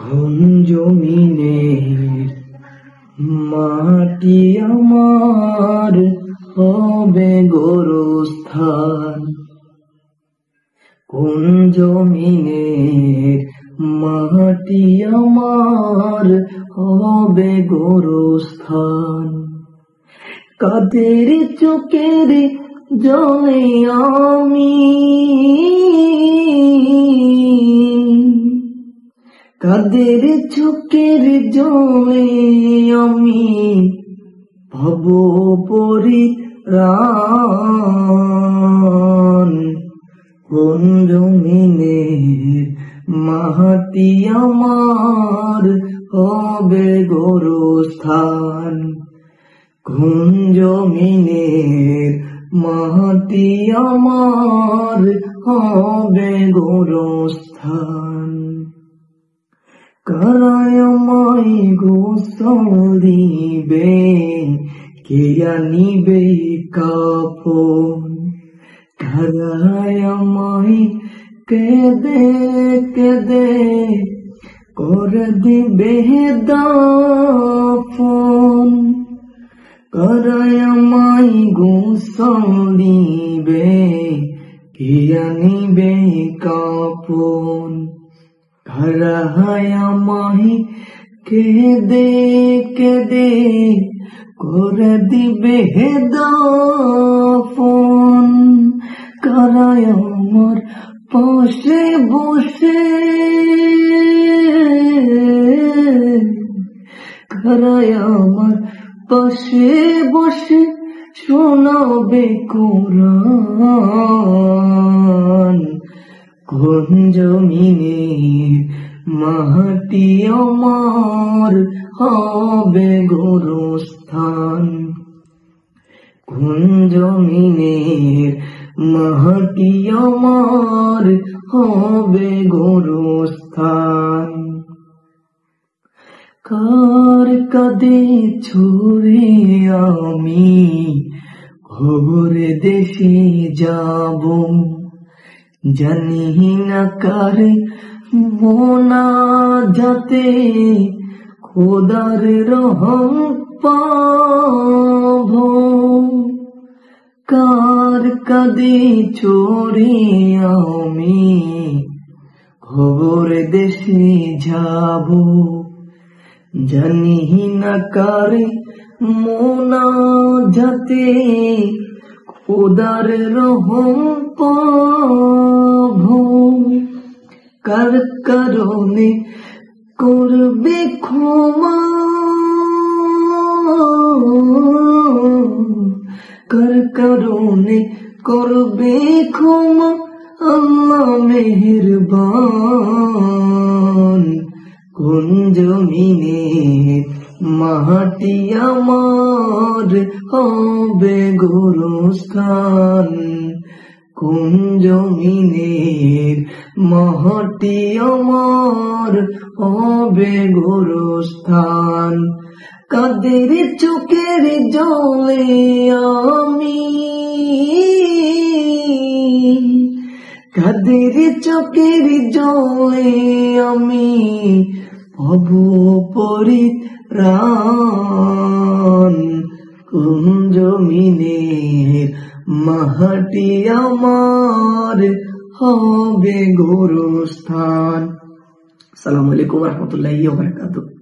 কোন জমিনের মাটি আমার হবে গোরস্থান? কোন জমিনের মাটি আমার হবে গোরস্থান? কাদের চোখের জলে আমি, কাদের চোখের জলে আমি ভব পরিত্রাণ। কোন জমিনের মাটি আমার হবে গোরস্থান? কোন জমিনের মাটি আমার হবে গোরস্থান? কারায় আমায় গোসল দিবে, কে আনিবে কাফন? কারায় আমায় কেঁদে কেঁদে করে দিবে দাফন? কারায় আমায় গোসল দিবে, কে আনিবে কাফন? কারায় আমায় কেঁদে কেঁদে করে দিবে দাফন? কারায় আমার পাশে বসে, কারায় আমার পাশে বসে শোনাবে কোরআন? কোন জমিনের মাটি আমার হবে গোরস্থান? কোন জমিনের মাটি আমার হবে গোরস্থান? কার কাঁধে ছুঁড়ে আমি খবর দেশে যাব? জানি না কার মোনাজাতে খোদার রহম পাব। কার কাঁধে ছুঁড়ে আমি খবর দেশে যাব? জানি না কার মোনাজাতে খোদার রহম পাব। কার কারণে করবে ক্ষমা, কার কারণে করবে ক্ষমা আল্লাহ মেহেরবান? কোন জমিনের মাটি আমার হবে গোরস্থান? কোন জমিনের মাটি আমার হবে গোরস্থান? কাদের চোখের জলে আমি, কাদের চোখের জলে আমি ভব পরিত্রাণ? কোন জমিনের মাটি আমার হবে গোরস্থান? আসসালামু আলাইকুম ওয়া রাহমাতুল্লাহি ওয়া বারাকাতুহু।